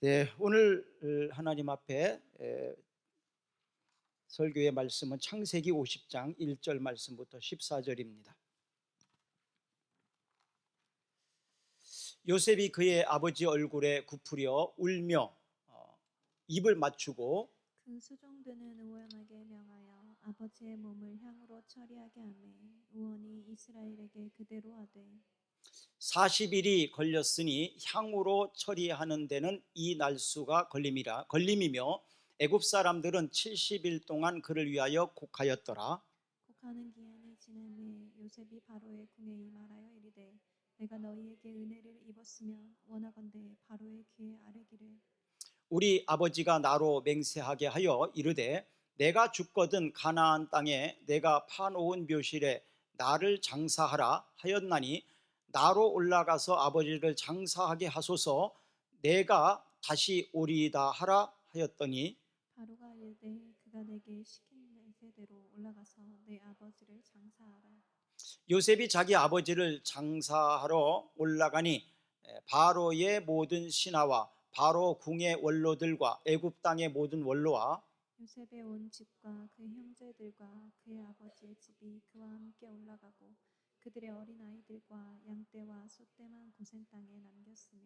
네, 오늘 하나님 앞에 설교의 말씀은 창세기 50장 1절 말씀부터 14절입니다. 요셉이 그의 아버지 얼굴에 굽으려 울며 입을 맞추고 그 수종드는 의원에게 명하여 아버지의 몸을 향으로 처리하게 하매 의원이 이스라엘에게 그대로 하되 40일이 걸렸으니 향후로 처리하는 데는 이 날수가 걸림이며 애굽 사람들은 70일 동안 그를 위하여 곡하였더라. 곡하는 기한이 지남에 요셉이 바로의 궁에 말하여 이르되 내가 너희에게 은혜를 입었으면 원하건대 바로의 귀에 아뢰기를 우리 아버지가 나로 맹세하게 하여 이르되 내가 죽거든 가나안 땅에 내가 파놓은 묘실에 나를 장사하라 하였나니 나로 올라가서 아버지를 장사하게 하소서 내가 다시 오리이다 하라 하였더니 바로가 이르되 그가 내게 시킨 내세대로 올라가서 내 아버지를 장사하라. 요셉이 자기 아버지를 장사하러 올라가니 바로의 모든 신하와 바로 궁의 원로들과 애굽 땅의 모든 원로와 요셉의 온 집과 그 형제들과 그의 아버지의 집이 그와 함께 올라가고 그들의 어린 아이들과 양떼와 소떼만 고센 땅에 남겼으며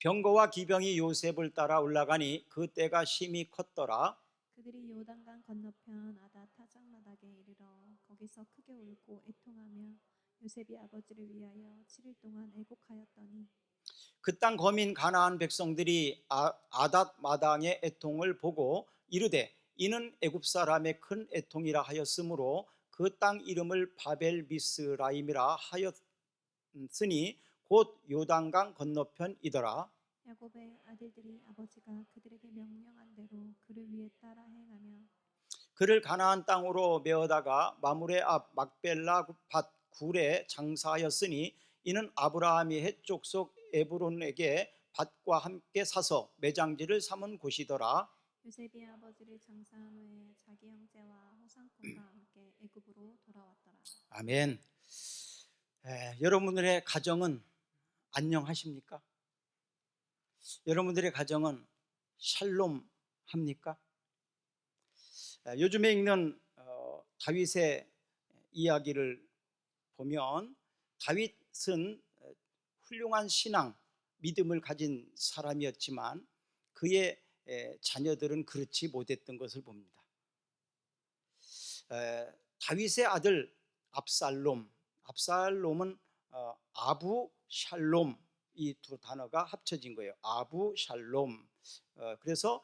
병거와 기병이 요셉을 따라 올라가니 그 때가 심히 컸더라. 그들이 요단강 건너편 아다 타작마닥에 이르러 거기서 크게 울고 애통하며 요셉이 아버지를 위하여 7일 동안 애곡하였더니 그 땅 거민 가나안 백성들이 아닷 마당의 애통을 보고 이르되 이는 애굽 사람의 큰 애통이라 하였으므로 그 땅 이름을 바벨 미스라임이라 하였으니 곧 요단강 건너편이더라. 야곱의 아들들이 아버지가 그들에게 명령한 대로 그를 위해 따라 행하며 그를 가나안 땅으로 메어다가 마므레 앞 막벨라 밭 굴에 장사하였으니 이는 아브라함이 헷 족속 에브론에게 밭과 함께 사서 매장지를 삼은 곳이더라. 요셉이 아버지를 장사한 후에 자기 형제와 호상꾼과 함께 애굽으로 돌아왔더라. 아멘. 여러분들의 가정은 안녕하십니까? 여러분들의 가정은 샬롬 합니까? 요즘에 읽는 다윗의 이야기를 보면 다윗은 훌륭한 신앙, 믿음을 가진 사람이었지만 그의 자녀들은 그렇지 못했던 것을 봅니다. 다윗의 아들 압살롬은 아부 샬롬 이 두 단어가 합쳐진 거예요. 아부 샬롬. 그래서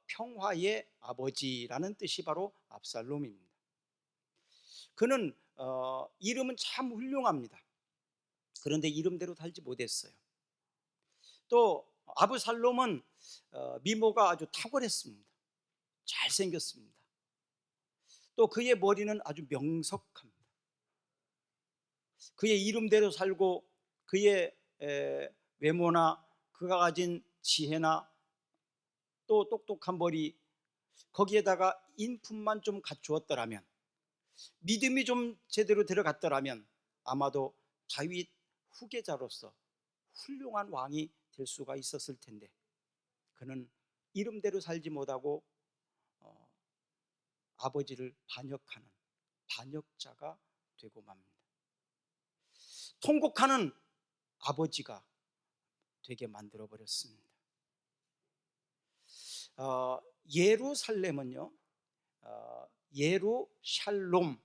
평화의 아버지라는 뜻이 바로 압살롬입니다. 그는 이름은 참 훌륭합니다. 그런데 이름대로 살지 못했어요. 또 아부살롬은 미모가 아주 탁월했습니다. 잘생겼습니다. 또 그의 머리는 아주 명석합니다. 그의 이름대로 살고 그의 외모나 그가 가진 지혜나 또 똑똑한 머리 거기에다가 인품만 좀 갖추었더라면 믿음이 좀 제대로 들어갔더라면 아마도 다윗 후계자로서 훌륭한 왕이 될 수가 있었을 텐데 그는 이름대로 살지 못하고 아버지를 반역하는 반역자가 되고 맙니다. 통곡하는 아버지가 되게 만들어 버렸습니다. 예루살렘은요, 예루샬롬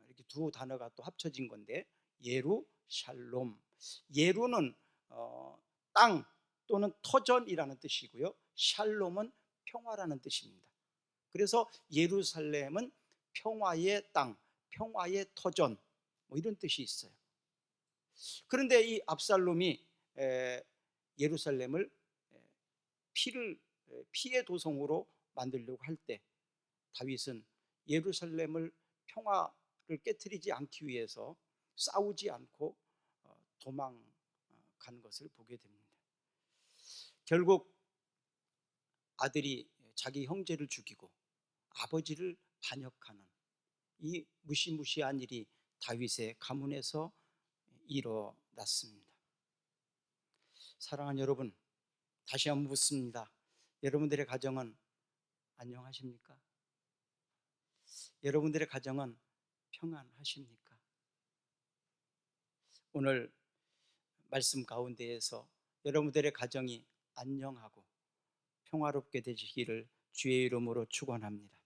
이렇게 두 단어가 또 합쳐진 건데 예루샬롬. 예루는 땅 또는 터전이라는 뜻이고요. 샬롬은 평화라는 뜻입니다. 그래서 예루살렘은 평화의 땅, 평화의 터전 뭐 이런 뜻이 있어요. 그런데 이 압살롬이 예루살렘을 피의 도성으로 만들려고 할 때 다윗은 예루살렘을 평화를 깨트리지 않기 위해서 싸우지 않고 도망간 것을 보게 됩니다. 결국 아들이 자기 형제를 죽이고 아버지를 반역하는 이 무시무시한 일이 다윗의 가문에서 일어났습니다. 사랑하는 여러분, 다시 한번 묻습니다. 여러분들의 가정은 안녕하십니까? 여러분들의 가정은 평안하십니까? 오늘 말씀 가운데에서 여러분들의 가정이 안녕하고 평화롭게 되시기를 주의 이름으로 축원합니다.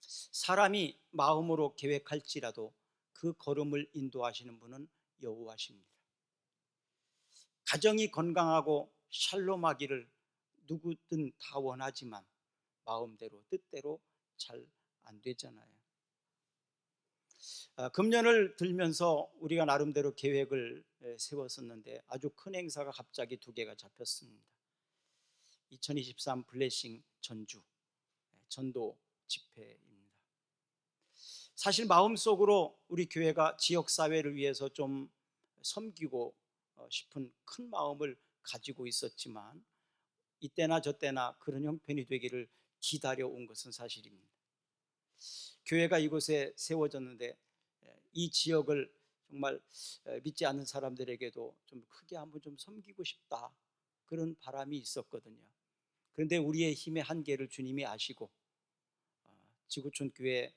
사람이 마음으로 계획할지라도 그 걸음을 인도하시는 분은 여호와십니다. 가정이 건강하고 샬롬하기를 누구든 다 원하지만 마음대로 뜻대로 잘 안 되잖아요. 금년을 들면서 우리가 나름대로 계획을 세웠었는데 아주 큰 행사가 갑자기 두 개가 잡혔습니다. 2023 블레싱 전주 전도 집회입니다. 사실 마음속으로 우리 교회가 지역사회를 위해서 좀 섬기고 싶은 큰 마음을 가지고 있었지만 이때나 저때나 그런 형편이 되기를 기다려온 것은 사실입니다. 교회가 이곳에 세워졌는데 이 지역을 정말 믿지 않는 사람들에게도 좀 크게 한번 좀 섬기고 싶다, 그런 바람이 있었거든요. 그런데 우리의 힘의 한계를 주님이 아시고 지구촌 교회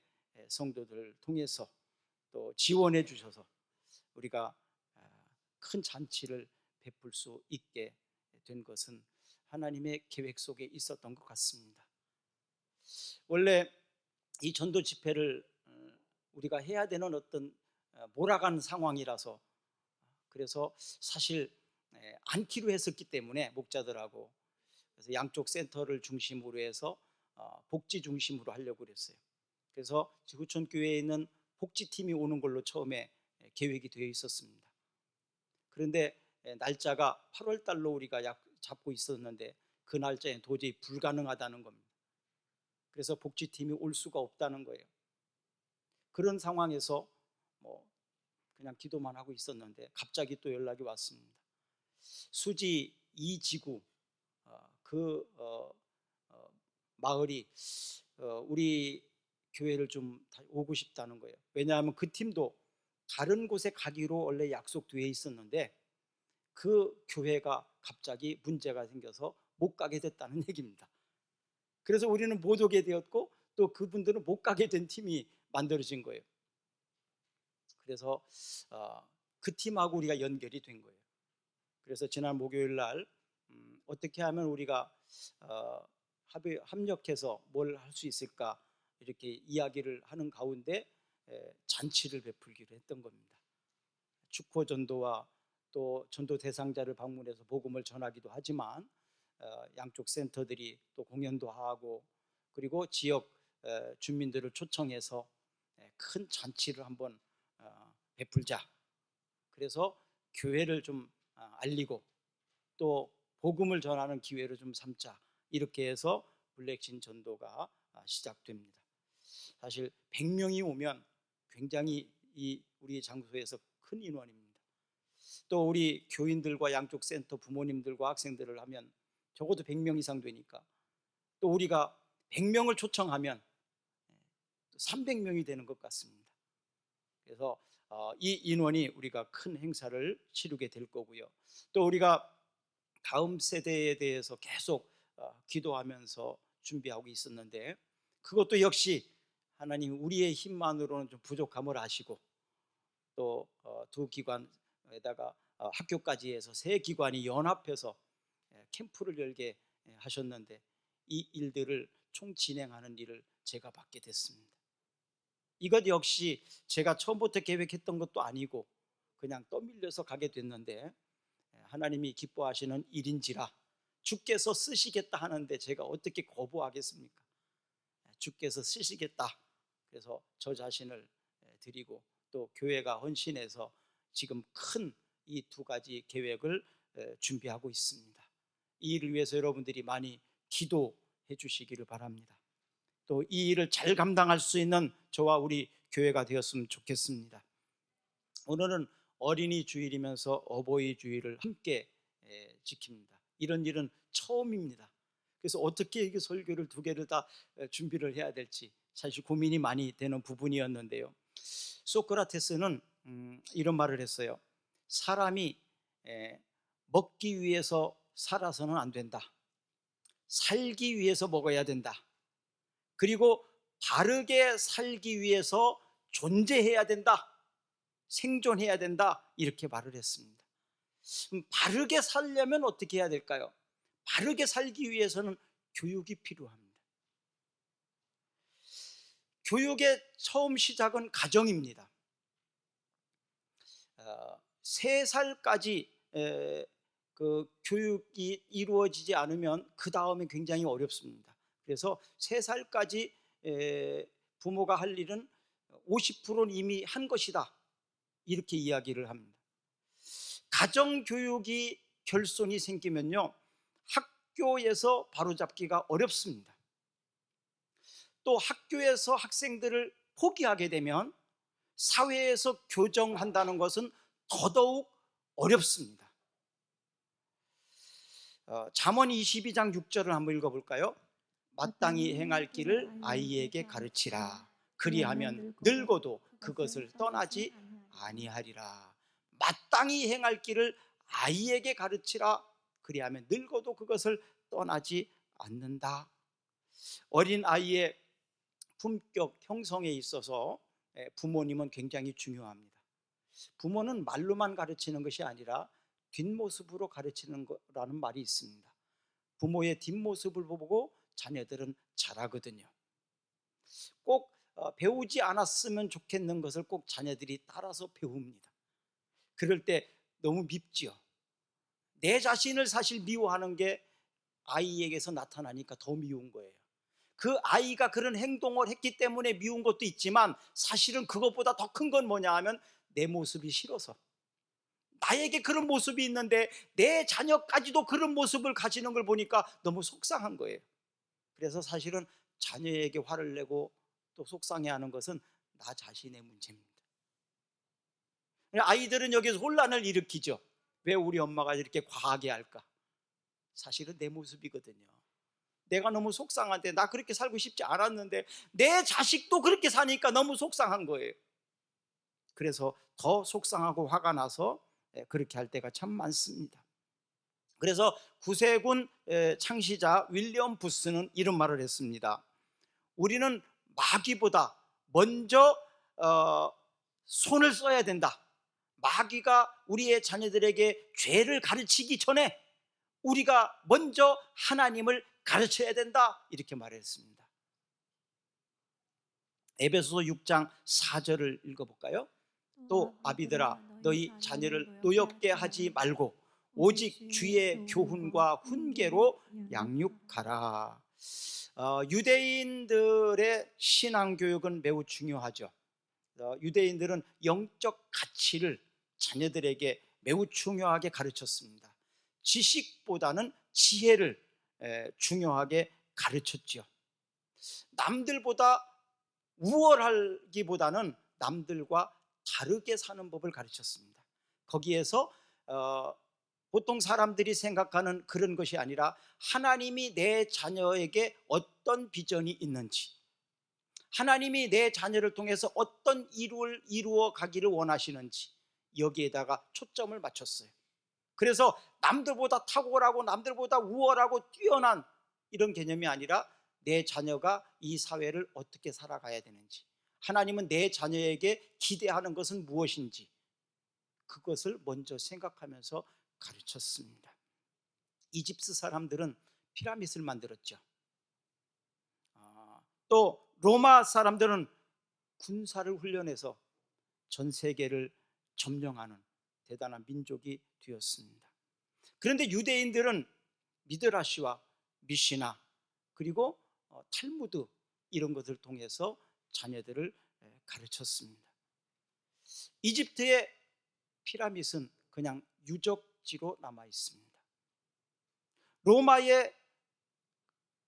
성도들을 통해서 또 지원해 주셔서 우리가 큰 잔치를 베풀 수 있게 된 것은 하나님의 계획 속에 있었던 것 같습니다. 원래 이 전도 집회를 우리가 해야 되는 어떤 몰아간 상황이라서, 그래서 사실 않기로 했었기 때문에 목자들하고, 그래서 양쪽 센터를 중심으로 해서 복지 중심으로 하려고 그랬어요. 그래서 지구촌 교회에 있는 복지팀이 오는 걸로 처음에 계획이 되어 있었습니다. 그런데 날짜가 8월 달로 우리가 잡고 있었는데 그 날짜에 도저히 불가능하다는 겁니다. 그래서 복지팀이 올 수가 없다는 거예요. 그런 상황에서 그냥 기도만 하고 있었는데 갑자기 또 연락이 왔습니다. 수지 2지구 그 마을이 우리 교회를 좀 오고 싶다는 거예요. 왜냐하면 그 팀도 다른 곳에 가기로 원래 약속되어 있었는데 그 교회가 갑자기 문제가 생겨서 못 가게 됐다는 얘기입니다. 그래서 우리는 못 오게 되었고 또 그분들은 못 가게 된 팀이 만들어진 거예요. 그래서 그 팀하고 우리가 연결이 된 거예요. 그래서 지난 목요일 날 어떻게 하면 우리가 합력해서 뭘 할 수 있을까 이렇게 이야기를 하는 가운데 잔치를 베풀기로 했던 겁니다. 축포 전도와 또 전도 대상자를 방문해서 복음을 전하기도 하지만 양쪽 센터들이 또 공연도 하고, 그리고 지역 주민들을 초청해서 큰 잔치를 한번 베풀자. 그래서 교회를 좀 알리고 또 복음을 전하는 기회를 좀 삼자, 이렇게 해서 블랙신 전도가 시작됩니다. 사실 100명이 오면 굉장히 우리 장소에서 큰 인원입니다. 또 우리 교인들과 양쪽 센터 부모님들과 학생들을 하면 적어도 100명 이상 되니까, 또 우리가 100명을 초청하면 300명이 되는 것 같습니다. 그래서 이 인원이 우리가 큰 행사를 치르게 될 거고요. 또 우리가 다음 세대에 대해서 계속 기도하면서 준비하고 있었는데 그것도 역시 하나님 우리의 힘만으로는 좀 부족함을 아시고, 또 두 기관에다가 학교까지 해서 세 기관이 연합해서 캠프를 열게 하셨는데 이 일들을 총 진행하는 일을 제가 받게 됐습니다. 이것 역시 제가 처음부터 계획했던 것도 아니고 그냥 떠밀려서 가게 됐는데 하나님이 기뻐하시는 일인지라 주께서 쓰시겠다 하는데 제가 어떻게 거부하겠습니까? 주께서 쓰시겠다. 그래서 저 자신을 드리고 또 교회가 헌신해서 지금 큰 이 두 가지 계획을 준비하고 있습니다. 이 일을 위해서 여러분들이 많이 기도해 주시기를 바랍니다. 또 이 일을 잘 감당할 수 있는 저와 우리 교회가 되었으면 좋겠습니다. 오늘은 어린이 주일이면서 어버이 주일을 함께 지킵니다. 이런 일은 처음입니다. 그래서 어떻게 이게 설교를 두 개를 다 준비를 해야 될지 사실 고민이 많이 되는 부분이었는데요. 소크라테스는 이런 말을 했어요. 사람이 먹기 위해서 살아서는 안 된다. 살기 위해서 먹어야 된다. 그리고 바르게 살기 위해서 존재해야 된다. 생존해야 된다. 이렇게 말을 했습니다. 바르게 살려면 어떻게 해야 될까요? 바르게 살기 위해서는 교육이 필요합니다. 교육의 처음 시작은 가정입니다. 3살까지 그 교육이 이루어지지 않으면 그 다음에 굉장히 어렵습니다. 그래서 3살까지 부모가 할 일은 50%는 이미 한 것이다. 이렇게 이야기를 합니다. 가정교육이 결손이 생기면요, 학교에서 바로잡기가 어렵습니다. 또 학교에서 학생들을 포기하게 되면 사회에서 교정한다는 것은 더더욱 어렵습니다. 잠언 22장 6절을 한번 읽어볼까요? 마땅히 행할 길을 아이에게 가르치라. 그리하면 늙어도 그것을 떠나지 아니하리라. 마땅히 행할 길을 아이에게 가르치라. 그리하면 늙어도 그것을 떠나지 않는다. 어린 아이의 품격 형성에 있어서 부모님은 굉장히 중요합니다. 부모는 말로만 가르치는 것이 아니라 뒷모습으로 가르치는 거라는 말이 있습니다. 부모의 뒷모습을 보고 자녀들은 잘하거든요. 꼭 배우지 않았으면 좋겠는 것을 꼭 자녀들이 따라서 배웁니다. 그럴 때 너무 밉지요. 내 자신을 사실 미워하는 게 아이에게서 나타나니까 더 미운 거예요. 그 아이가 그런 행동을 했기 때문에 미운 것도 있지만 사실은 그것보다 더 큰 건 뭐냐 하면 내 모습이 싫어서, 나에게 그런 모습이 있는데 내 자녀까지도 그런 모습을 가지는 걸 보니까 너무 속상한 거예요. 그래서 사실은 자녀에게 화를 내고 또 속상해하는 것은 나 자신의 문제입니다. 아이들은 여기서 혼란을 일으키죠. 왜 우리 엄마가 이렇게 과하게 할까? 사실은 내 모습이거든요. 내가 너무 속상한데, 나 그렇게 살고 싶지 않았는데 내 자식도 그렇게 사니까 너무 속상한 거예요. 그래서 더 속상하고 화가 나서 그렇게 할 때가 참 많습니다. 그래서 구세군 창시자 윌리엄 부스는 이런 말을 했습니다. 우리는 마귀보다 먼저 손을 써야 된다. 마귀가 우리의 자녀들에게 죄를 가르치기 전에 우리가 먼저 하나님을 가르쳐야 된다. 이렇게 말했습니다. 에베소서 6장 4절을 읽어볼까요? 또 아비들아, 너희 자녀를 노엽게 하지 말고 오직 주의 교훈과 훈계로 양육하라. 유대인들의 신앙교육은 매우 중요하죠. 유대인들은 영적 가치를 자녀들에게 매우 중요하게 가르쳤습니다. 지식보다는 지혜를 중요하게 가르쳤죠. 남들보다 우월하기보다는 남들과 다르게 사는 법을 가르쳤습니다. 거기에서 보통 사람들이 생각하는 그런 것이 아니라 하나님이 내 자녀에게 어떤 비전이 있는지, 하나님이 내 자녀를 통해서 어떤 일을 이루어 가기를 원하시는지, 여기에다가 초점을 맞췄어요. 그래서 남들보다 탁월하고 남들보다 우월하고 뛰어난 이런 개념이 아니라 내 자녀가 이 사회를 어떻게 살아가야 되는지, 하나님은 내 자녀에게 기대하는 것은 무엇인지, 그것을 먼저 생각하면서 가르쳤습니다. 이집트 사람들은 피라밋을 만들었죠. 또 로마 사람들은 군사를 훈련해서 전 세계를 점령하는 대단한 민족이 되었습니다. 그런데 유대인들은 미드라시와 미시나 그리고 탈무드 이런 것을 통해서 자녀들을 가르쳤습니다. 이집트의 피라밋은 그냥 유적지로 남아 있습니다. 로마의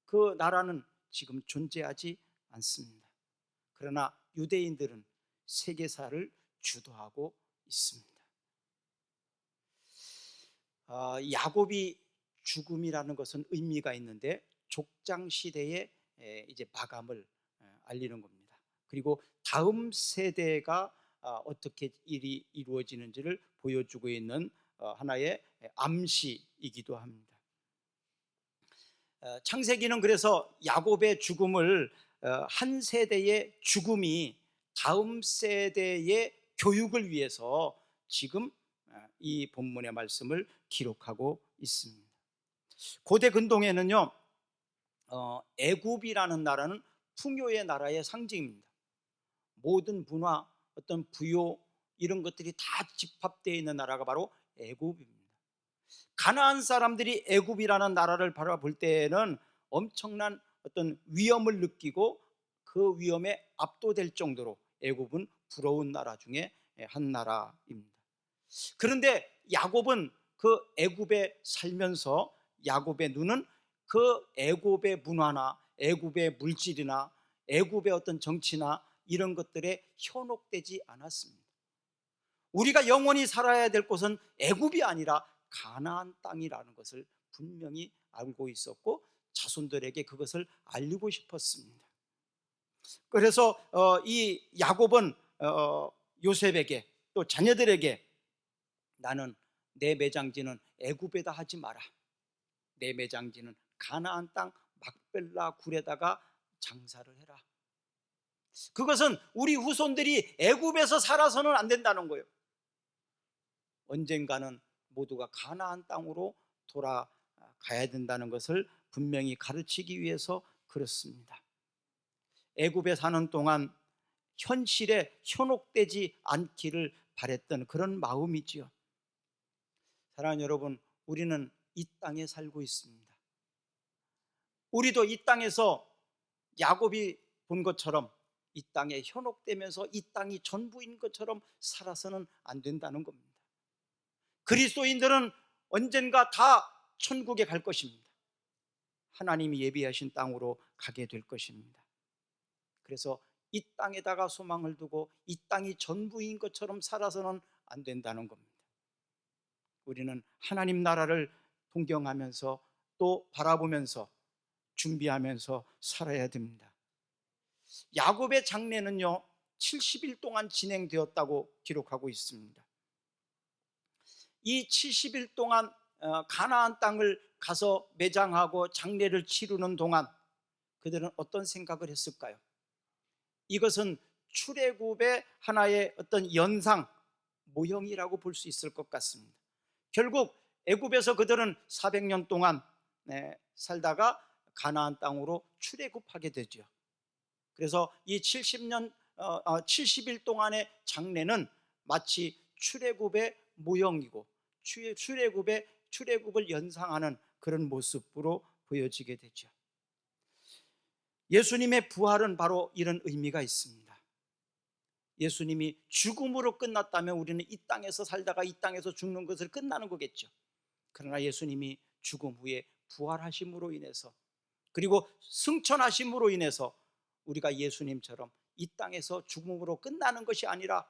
그 나라는 지금 존재하지 않습니다. 그러나 유대인들은 세계사를 주도하고 있습니다. 야곱이 죽음이라는 것은 의미가 있는데 족장 시대의 이제 마감을 알리는 겁니다. 그리고 다음 세대가 어떻게 일이 이루어지는지를 보여주고 있는 하나의 암시이기도 합니다. 창세기는 그래서 야곱의 죽음을 한 세대의 죽음이 다음 세대의 교육을 위해서 지금 이 본문의 말씀을 기록하고 있습니다. 고대 근동에는요, 애굽이라는 나라는 풍요의 나라의 상징입니다. 모든 문화, 어떤 부요 이런 것들이 다 집합되어 있는 나라가 바로 애굽입니다. 가나안 사람들이 애굽이라는 나라를 바라볼 때에는 엄청난 어떤 위험을 느끼고 그 위험에 압도될 정도로 애굽은 부러운 나라 중에 한 나라입니다. 그런데 야곱은 그 애굽에 살면서 야곱의 눈은 그 애굽의 문화나 애굽의 물질이나 애굽의 어떤 정치나 이런 것들에 현혹되지 않았습니다. 우리가 영원히 살아야 될 곳은 애굽이 아니라 가나안 땅이라는 것을 분명히 알고 있었고 자손들에게 그것을 알리고 싶었습니다. 그래서 이 야곱은 요셉에게 또 자녀들에게 나는 내 매장지는 애굽에다 하지 마라. 내 매장지는 가나안 땅 막벨라 굴에다가 장사를 해라. 그것은 우리 후손들이 애굽에서 살아서는 안 된다는 거예요. 언젠가는 모두가 가나안 땅으로 돌아가야 된다는 것을 분명히 가르치기 위해서 그렇습니다. 애굽에 사는 동안 현실에 현혹되지 않기를 바랬던 그런 마음이지요. 사랑하는 여러분, 우리는 이 땅에 살고 있습니다. 우리도 이 땅에서 야곱이 본 것처럼 이 땅에 현혹되면서 이 땅이 전부인 것처럼 살아서는 안 된다는 겁니다. 그리스도인들은 언젠가 다 천국에 갈 것입니다. 하나님이 예비하신 땅으로 가게 될 것입니다. 그래서 이 땅에다가 소망을 두고 이 땅이 전부인 것처럼 살아서는 안 된다는 겁니다. 우리는 하나님 나라를 동경하면서 또 바라보면서 준비하면서 살아야 됩니다. 야곱의 장례는요 70일 동안 진행되었다고 기록하고 있습니다. 이 70일 동안 가나안 땅을 가서 매장하고 장례를 치르는 동안 그들은 어떤 생각을 했을까요? 이것은 출애굽의 하나의 어떤 연상 모형이라고 볼 수 있을 것 같습니다. 결국 애굽에서 그들은 400년 동안 살다가 가나안 땅으로 출애굽하게 되죠. 그래서 이 70일 동안의 장례는 마치 출애굽의 모형이고 출애굽을 연상하는 그런 모습으로 보여지게 되죠. 예수님의 부활은 바로 이런 의미가 있습니다. 예수님이 죽음으로 끝났다면 우리는 이 땅에서 살다가 이 땅에서 죽는 것을 끝나는 거겠죠. 그러나 예수님이 죽음 후에 부활하심으로 인해서 그리고 승천하심으로 인해서 우리가 예수님처럼 이 땅에서 죽음으로 끝나는 것이 아니라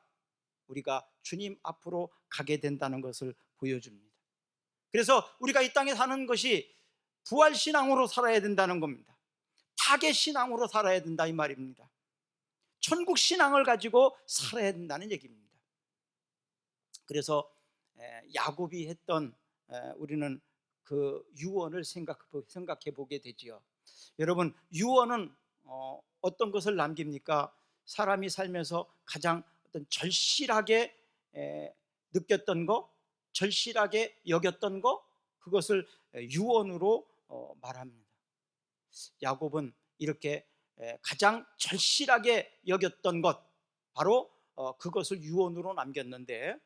우리가 주님 앞으로 가게 된다는 것을 보여줍니다. 그래서 우리가 이 땅에 사는 것이 부활신앙으로 살아야 된다는 겁니다. 타겟신앙으로 살아야 된다 이 말입니다. 천국신앙을 가지고 살아야 된다는 얘기입니다. 그래서 야곱이 했던 우리는 그 유언을 생각해 보게 되지요. 여러분, 유언은 어떤 것을 남깁니까? 사람이 살면서 가장 어떤 절실하게 느꼈던 거, 절실하게 여겼던 거, 그것을 유언으로 말합니다. 야곱은 이렇게 가장 절실하게 여겼던 것, 바로 그것을 유언으로 남겼는데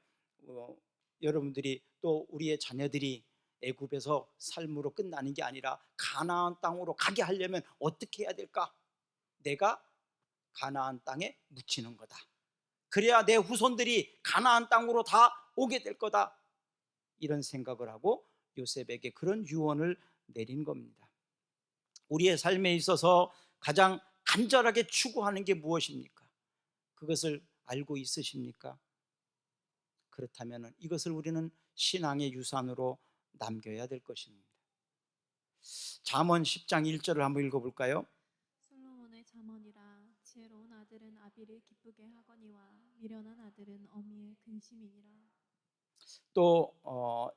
여러분들이 또 우리의 자녀들이 애굽에서 삶으로 끝나는 게 아니라 가나안 땅으로 가게 하려면 어떻게 해야 될까? 내가 가나안 땅에 묻히는 거다. 그래야 내 후손들이 가나안 땅으로 다 오게 될 거다. 이런 생각을 하고 요셉에게 그런 유언을 내린 겁니다. 우리의 삶에 있어서 가장 간절하게 추구하는 게 무엇입니까? 그것을 알고 있으십니까? 그렇다면 이것을 우리는 신앙의 유산으로 남겨야 될 것입니다. 잠언 10장 1절을 한번 읽어볼까요? 솔로몬의 잠언이라 지혜로운 아들은 아비를 기쁘게 하거니와 미련한 아들은 어미의 근심이니라. 또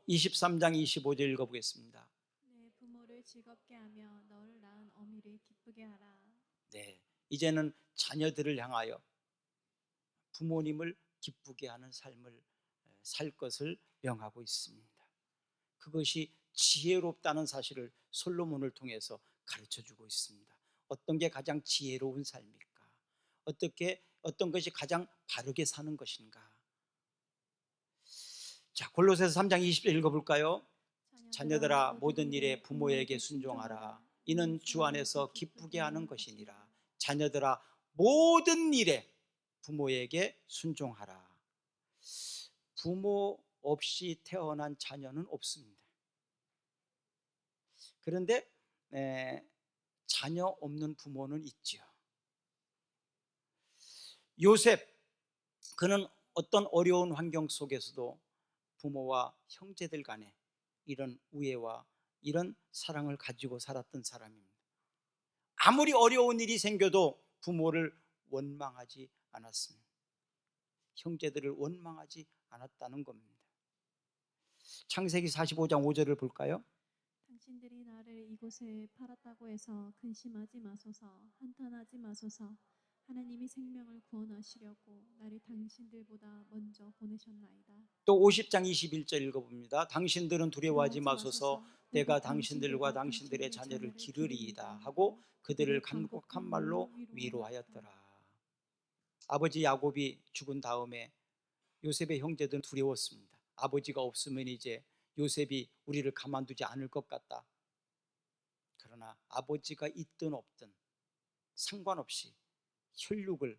23장 25절 읽어보겠습니다. 내 부모를 즐겁게 하며 너를 낳은 어미를 기쁘게 하라. 네, 이제는 자녀들을 향하여 부모님을 기쁘게 하는 삶을 살 것을 명하고 있습니다. 그것이 지혜롭다는 사실을 솔로몬을 통해서 가르쳐 주고 있습니다. 어떤 게 가장 지혜로운 삶일까? 어떤 것이 가장 바르게 사는 것인가? 자, 골로새서 3장 20절 읽어볼까요? 자녀들아 모든 일에 부모에게 순종하라. 이는 주 안에서 기쁘게 하는 것이니라. 자녀들아 모든 일에 부모에게 순종하라. 부모 없이 태어난 자녀는 없습니다. 그런데 자녀 없는 부모는 있죠. 요셉, 그는 어떤 어려운 환경 속에서도 부모와 형제들 간에 이런 우애와 이런 사랑을 가지고 살았던 사람입니다. 아무리 어려운 일이 생겨도 부모를 원망하지 않았습니다. 형제들을 원망하지 않았다는 겁니다. 창세기 45장 5절을 볼까요? 당신들이 나를 이곳에 팔았다고 해서 근심하지 마소서, 한탄하지 마소서. 하나님이 생명을 구원하시려고 나를 당신들보다 먼저 보내셨나이다. 또 50장 21절 읽어봅니다. 당신들은 두려워하지 마소서, 내가 당신들과 당신들의 자녀를 기르리이다 하고 그들을 간곡한 말로 위로하였더라. 아버지 야곱이 죽은 다음에 요셉의 형제들은 두려웠습니다. 아버지가 없으면 이제 요셉이 우리를 가만두지 않을 것 같다. 그러나 아버지가 있든 없든 상관없이 혈육을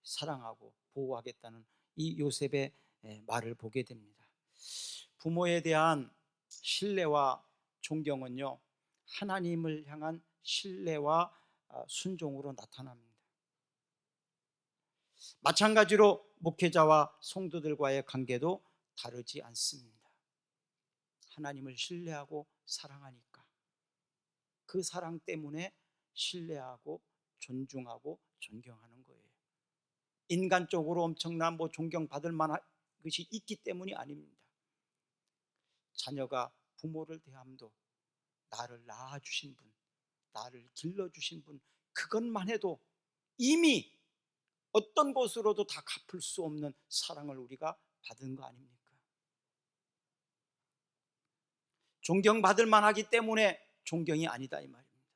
사랑하고 보호하겠다는 이 요셉의 말을 보게 됩니다. 부모에 대한 신뢰와 존경은요, 하나님을 향한 신뢰와 순종으로 나타납니다. 마찬가지로 목회자와 성도들과의 관계도 다르지 않습니다. 하나님을 신뢰하고 사랑하니까 그 사랑 때문에 신뢰하고 존중하고 존경하는 거예요. 인간적으로 엄청난 존경받을 만한 것이 있기 때문이 아닙니다. 자녀가 부모를 대함도 나를 낳아주신 분, 나를 길러주신 분, 그것만 해도 이미 어떤 것으로도 다 갚을 수 없는 사랑을 우리가 받은 거 아닙니까? 존경받을 만하기 때문에 존경이 아니다 이 말입니다.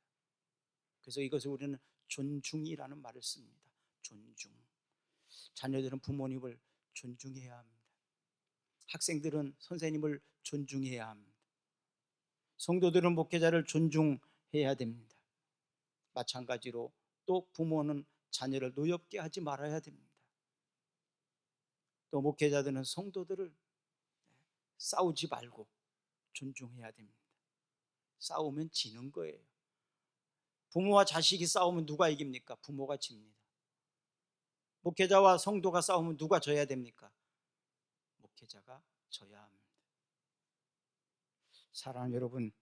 그래서 이것을 우리는 존중이라는 말을 씁니다. 존중. 자녀들은 부모님을 존중해야 합니다. 학생들은 선생님을 존중해야 합니다. 성도들은 목회자를 존중해야 됩니다. 마찬가지로 또 부모는 자녀를 노엽게 하지 말아야 됩니다. 또 목회자들은 성도들을 싸우지 말고 존중해야 됩니다. 싸우면 지는 거예요. 부모와 자식이 싸우면 누가 이깁니까? 부모가 집니다. 목회자와 성도가 싸우면 누가 져야 됩니까? 목회자가 져야 합니다. 사랑하는 여러분,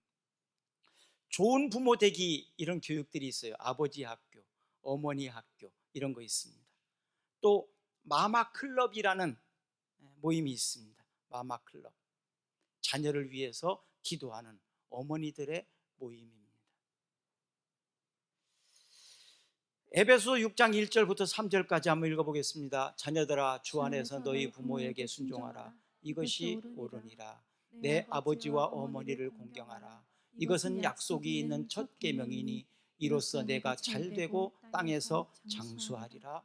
좋은 부모 되기 이런 교육들이 있어요. 아버지 학교, 어머니 학교 이런 거 있습니다. 또 마마 클럽이라는 모임이 있습니다. 마마 클럽. 자녀를 위해서 기도하는 어머니들의 모임입니다. 에베소 6장 1절부터 3절까지 한번 읽어보겠습니다. 자녀들아 주 안에서 너희 부모에게 순종하라. 이것이 옳으니라. 내 아버지와 어머니를 공경하라. 이것은 약속이 있는 첫 계명이니 이로써 내가 잘되고 땅에서 장수하리라.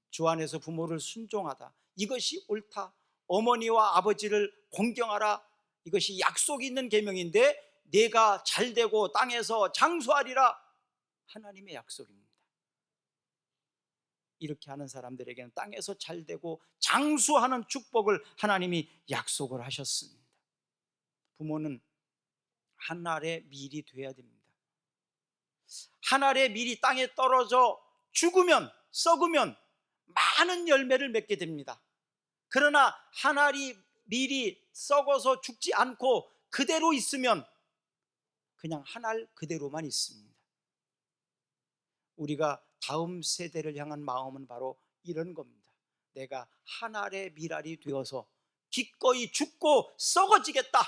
주 안에서 부모를 순종하다. 이것이 옳다. 어머니와 아버지를 공경하라. 이것이 약속이 있는 계명인데 내가 잘되고 땅에서 장수하리라. 하나님의 약속입니다. 이렇게 하는 사람들에게는 땅에서 잘되고 장수하는 축복을 하나님이 약속을 하셨습니다. 부모는 한 알의 밀이 돼야 됩니다. 한 알의 밀이 땅에 떨어져 죽으면, 썩으면 많은 열매를 맺게 됩니다. 그러나 한 알이 밀이 썩어서 죽지 않고 그대로 있으면 그냥 한 알 그대로만 있습니다. 우리가 다음 세대를 향한 마음은 바로 이런 겁니다. 내가 한 알의 밀알이 되어서 기꺼이 죽고 썩어지겠다.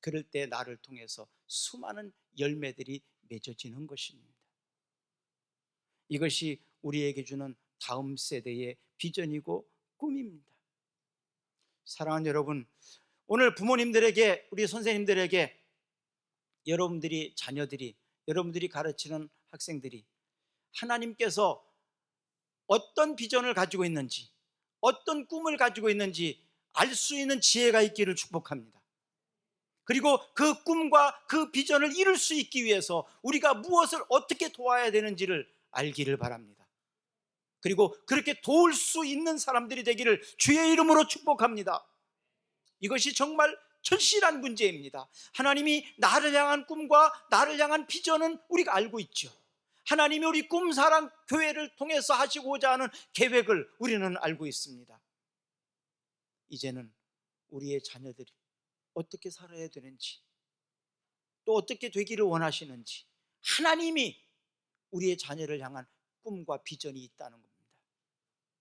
그럴 때 나를 통해서 수많은 열매들이 맺어지는 것입니다. 이것이 우리에게 주는 다음 세대의 비전이고 꿈입니다. 사랑하는 여러분, 오늘 부모님들에게, 우리 선생님들에게, 여러분들이 자녀들이, 여러분들이 가르치는 학생들이 하나님께서 어떤 비전을 가지고 있는지, 어떤 꿈을 가지고 있는지 알 수 있는 지혜가 있기를 축복합니다. 그리고 그 꿈과 그 비전을 이룰 수 있기 위해서 우리가 무엇을 어떻게 도와야 되는지를 알기를 바랍니다. 그리고 그렇게 도울 수 있는 사람들이 되기를 주의 이름으로 축복합니다. 이것이 정말 절실한 문제입니다. 하나님이 나를 향한 꿈과 나를 향한 비전은 우리가 알고 있죠. 하나님이 우리 꿈사랑 교회를 통해서 하시고자 하는 계획을 우리는 알고 있습니다. 이제는 우리의 자녀들이 어떻게 살아야 되는지, 또 어떻게 되기를 원하시는지, 하나님이 우리의 자녀를 향한 꿈과 비전이 있다는 겁니다.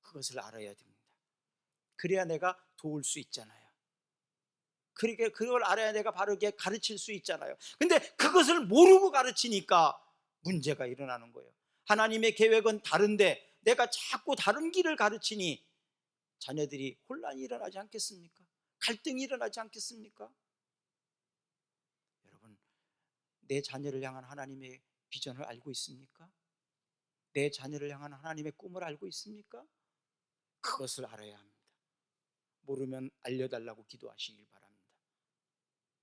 그것을 알아야 됩니다. 그래야 내가 도울 수 있잖아요. 그러니까 그걸 알아야 내가 바르게 가르칠 수 있잖아요. 근데 그것을 모르고 가르치니까 문제가 일어나는 거예요. 하나님의 계획은 다른데 내가 자꾸 다른 길을 가르치니 자녀들이 혼란이 일어나지 않겠습니까? 갈등이 일어나지 않겠습니까? 여러분, 내 자녀를 향한 하나님의 비전을 알고 있습니까? 내 자녀를 향한 하나님의 꿈을 알고 있습니까? 그것을 알아야 합니다. 모르면 알려달라고 기도하시길 바랍니다.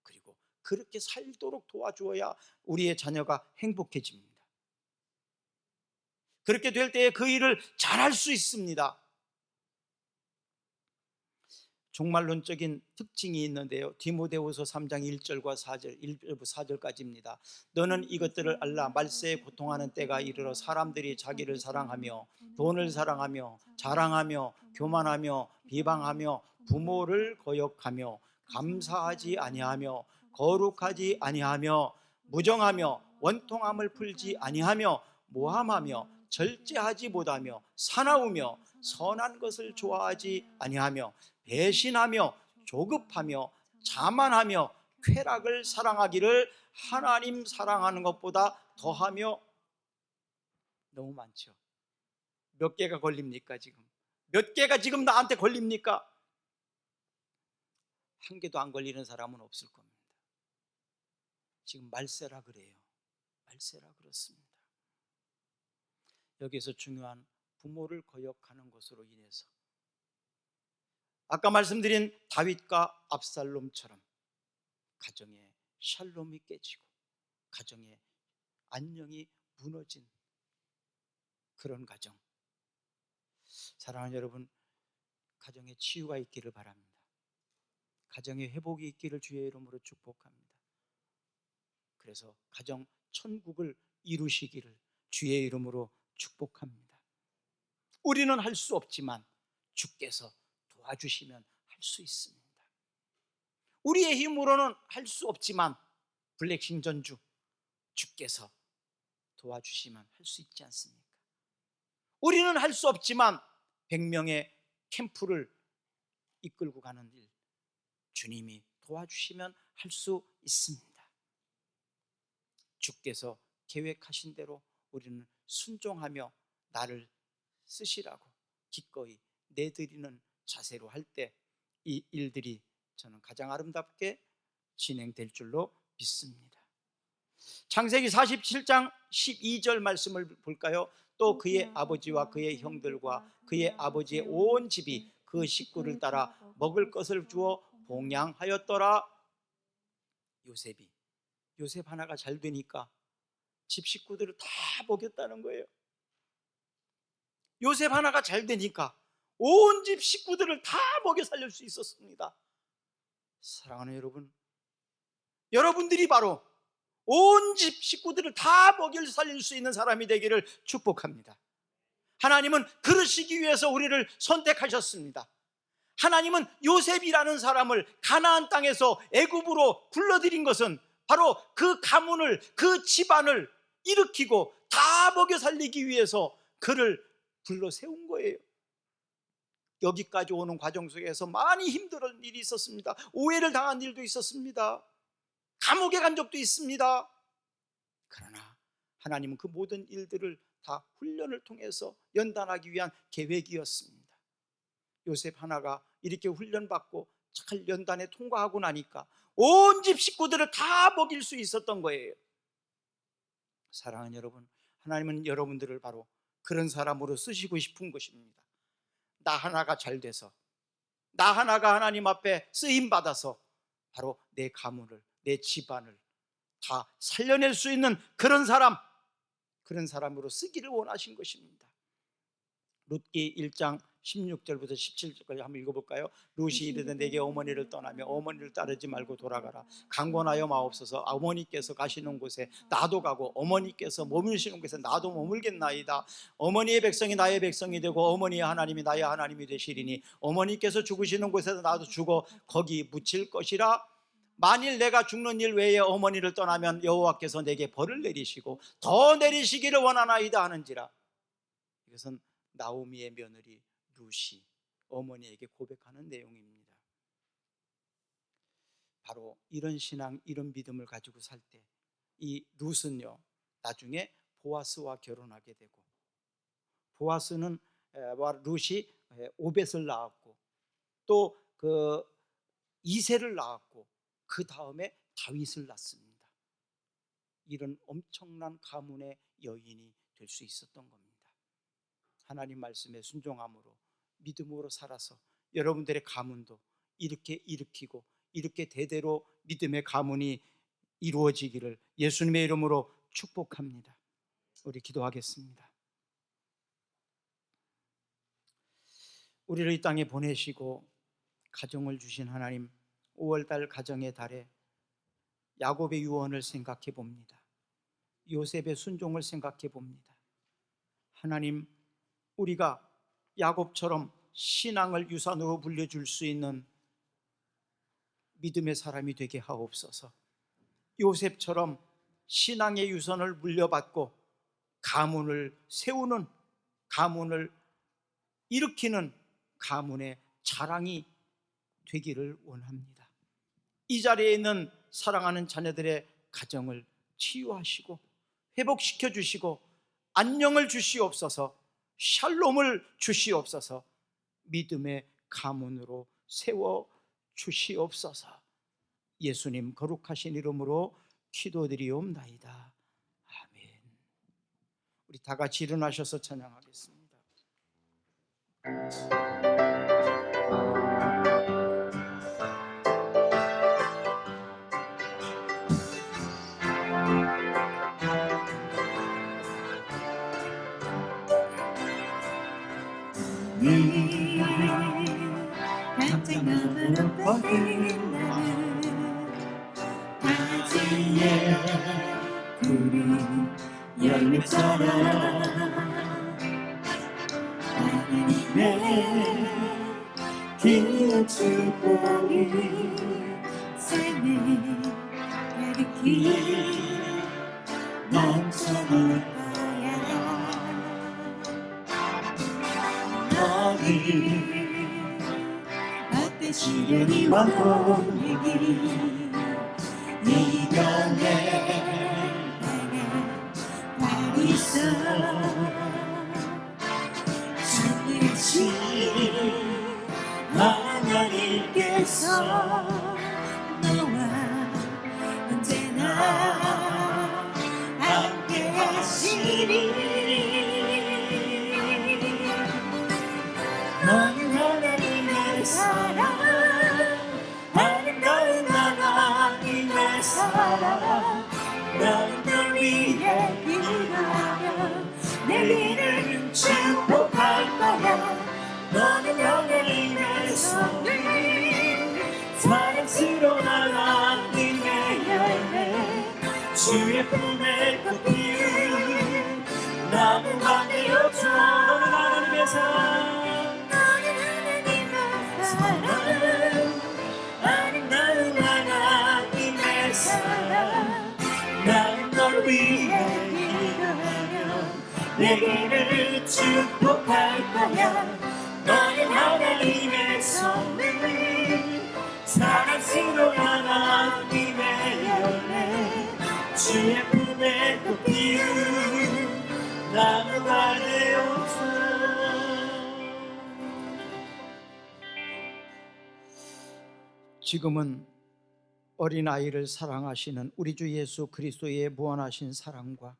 그리고 그렇게 살도록 도와주어야 우리의 자녀가 행복해집니다. 그렇게 될 때에 그 일을 잘할 수 있습니다. 종말론적인 특징이 있는데요, 디모데후서 3장 1절과 4절, 1절부터 4절까지입니다. 너는 이것들을 알라. 말세에 고통하는 때가 이르러 사람들이 자기를 사랑하며 돈을 사랑하며 자랑하며 교만하며 비방하며 부모를 거역하며 감사하지 아니하며 거룩하지 아니하며 무정하며 원통함을 풀지 아니하며 모함하며 절제하지 못하며 사나우며 선한 것을 좋아하지 아니하며 배신하며 조급하며 자만하며 쾌락을 사랑하기를 하나님 사랑하는 것보다 더하며. 너무 많죠. 몇 개가 걸립니까 지금? 몇 개가 지금 나한테 걸립니까? 한 개도 안 걸리는 사람은 없을 겁니다. 지금 말세라 그래요. 말세라 그렇습니다. 여기서 중요한 부모를 거역하는 것으로 인해서 아까 말씀드린 다윗과 압살롬처럼 가정의 샬롬이 깨지고 가정의 안녕이 무너진 그런 가정. 사랑하는 여러분, 가정에 치유가 있기를 바랍니다. 가정에 회복이 있기를 주의 이름으로 축복합니다. 그래서 가정 천국을 이루시기를 주의 이름으로 축복합니다. 우리는 할 수 없지만 주께서 도와주시면 할 수 있습니다. 우리의 힘으로는 할 수 없지만 블랙싱 전주 주께서 도와주시면 할 수 있지 않습니까? 우리는 할 수 없지만 100명의 캠프를 이끌고 가는 일 주님이 도와주시면 할 수 있습니다. 주께서 계획하신 대로 우리는 순종하며 나를 쓰시라고 기꺼이 내드리는 자세로 할 때 이 일들이 저는 가장 아름답게 진행될 줄로 믿습니다. 창세기 47장 12절 말씀을 볼까요? 또 그의 아버지와 그의 형들과 그의 아버지의 온 집이 그 식구를 따라 먹을 것을 주어 봉양하였더라. 요셉 하나가 잘 되니까 집 식구들을 다 먹였다는 거예요. 요셉 하나가 잘 되니까 온 집 식구들을 다 먹여 살릴 수 있었습니다. 사랑하는 여러분, 여러분들이 바로 온 집 식구들을 다 먹여 살릴 수 있는 사람이 되기를 축복합니다. 하나님은 그러시기 위해서 우리를 선택하셨습니다. 하나님은 요셉이라는 사람을 가나안 땅에서 애굽으로 불러들인 것은 바로 그 가문을, 그 집안을 일으키고 다 먹여 살리기 위해서 그를 불러 세운 거예요. 여기까지 오는 과정 속에서 많이 힘든 일이 있었습니다. 오해를 당한 일도 있었습니다. 감옥에 간 적도 있습니다. 그러나 하나님은 그 모든 일들을 다 훈련을 통해서 연단하기 위한 계획이었습니다. 요셉 하나가 이렇게 훈련받고 잘 연단에 통과하고 나니까 온 집 식구들을 다 먹일 수 있었던 거예요. 사랑하는 여러분, 하나님은 여러분들을 바로 그런 사람으로 쓰시고 싶은 것입니다. 나 하나가 잘 돼서, 나 하나가 하나님 앞에 쓰임받아서 바로 내 가문을, 내 집안을 다 살려낼 수 있는 그런 사람으로 쓰기를 원하신 것입니다. 룻기 1장 16절부터 17절까지 한번 읽어볼까요? 룻이 이르되 내게 어머니를 떠나며 어머니를 따르지 말고 돌아가라. 강권하여 마옵소서. 어머니께서 가시는 곳에 나도 가고 어머니께서 머무시는 곳에 나도 머물겠나이다. 어머니의 백성이 나의 백성이 되고 어머니의 하나님이 나의 하나님이 되시리니 어머니께서 죽으시는 곳에서 나도 죽어 거기 묻힐 것이라. 만일 내가 죽는 일 외에 어머니를 떠나면 여호와께서 내게 벌을 내리시고 더 내리시기를 원하나이다 하는지라. 이것은 나오미의 며느리 룻이 어머니에게 고백하는 내용입니다. 바로 이런 신앙, 이런 믿음을 가지고 살 때 이 룻은요 나중에 보아스와 결혼하게 되고, 보아스는 룻이 오벳을 낳았고 또 그 이새를 낳았고 그 다음에 다윗을 낳습니다. 이런 엄청난 가문의 여인이 될 수 있었던 겁니다. 하나님 말씀에 순종함으로 믿음으로 살아서 여러분들의 가문도 이렇게 일으키고 이렇게 대대로 믿음의 가문이 이루어지기를 예수님의 이름으로 축복합니다. 우리 기도하겠습니다. 우리를 이 땅에 보내시고 가정을 주신 하나님, 5월달 가정의 달에 야곱의 유언을 생각해 봅니다. 요셉의 순종을 생각해 봅니다. 하나님, 우리가 야곱처럼 신앙을 유산으로 물려줄 수 있는 믿음의 사람이 되게 하옵소서. 요셉처럼 신앙의 유산을 물려받고 가문을 세우는, 가문을 일으키는 가문의 자랑이 되기를 원합니다. 이 자리에 있는 사랑하는 자녀들의 가정을 치유하시고 회복시켜 주시고 안녕을 주시옵소서. 샬롬을 주시옵소서. 믿음의 가문으로 세워 주시옵소서. 예수님 거룩하신 이름으로 기도드리옵나이다. 아멘. 우리 다 같이 일어나셔서 찬양하겠습니다. 갑자기 너무나 빠진 나는 가지에 푸른 열매처럼 하나님의 긴 축복이 삶에 가득히 넘쳐날 거야. 너희 어때 시련이와 고민이 이겨내 가고 있어. 주님이신 하나님께서 너와 언제나 함께 하시리. 너는 하나님의 사랑, 아름다운 하나님의 사랑. 너는 널 위해 기도하며 내일을 축복할 거야. 너는 하나님의 손을 사랑스러운 하나님의 열매, 주의 품에 꽃피운 나무가 되어줘. 너는 하나님의 사랑, 아름다운 하나님의 사랑. 나는 널 위해 기도하며 내게를 축복할 거야. 너는 하나님의 선물, 사랑스러운 하나님의 열 주의 품에 꽃 피운 나무가 되어서. 지금은 어린아이를 사랑하시는 우리 주 예수 그리스도의 무한하신 사랑과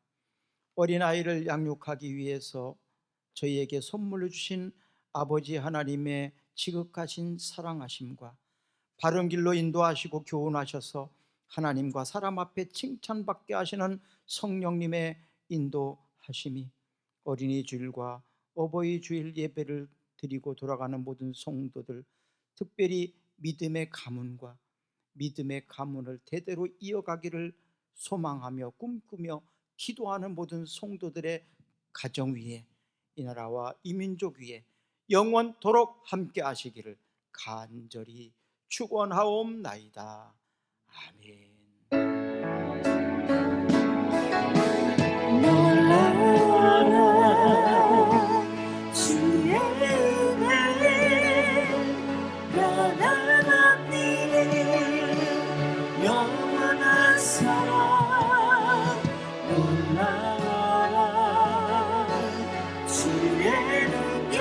어린아이를 양육하기 위해서 저희에게 선물로 주신 아버지 하나님의 지극하신 사랑하심과 바른 길로 인도하시고 교훈하셔서 하나님과 사람 앞에 칭찬받게 하시는 성령님의 인도하심이 어린이 주일과 어버이 주일 예배를 드리고 돌아가는 모든 성도들, 특별히 믿음의 가문과 믿음의 가문을 대대로 이어가기를 소망하며 꿈꾸며 기도하는 모든 성도들의 가정 위에, 이 나라와 이 민족 위에 영원토록 함께 하시기를 간절히 축원하옵나이다. 아멘. 놀라라 주의 은혜 변함없니 영원한 사랑. 놀라라 주의 능력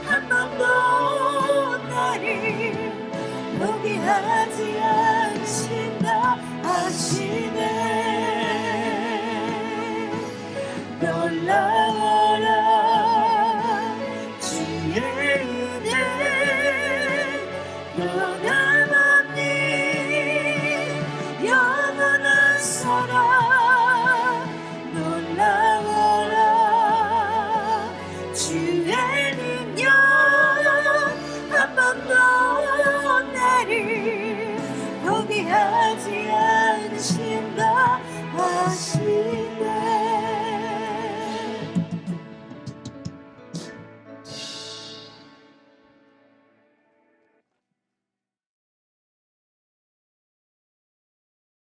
한 번도 나를 포기하지 않신다 하시네. 놀라라 주의 은혜 변함없니 영원한 사랑. 놀라라 주의 능력 한 번도 나를 포기하지 않으신다 하시네.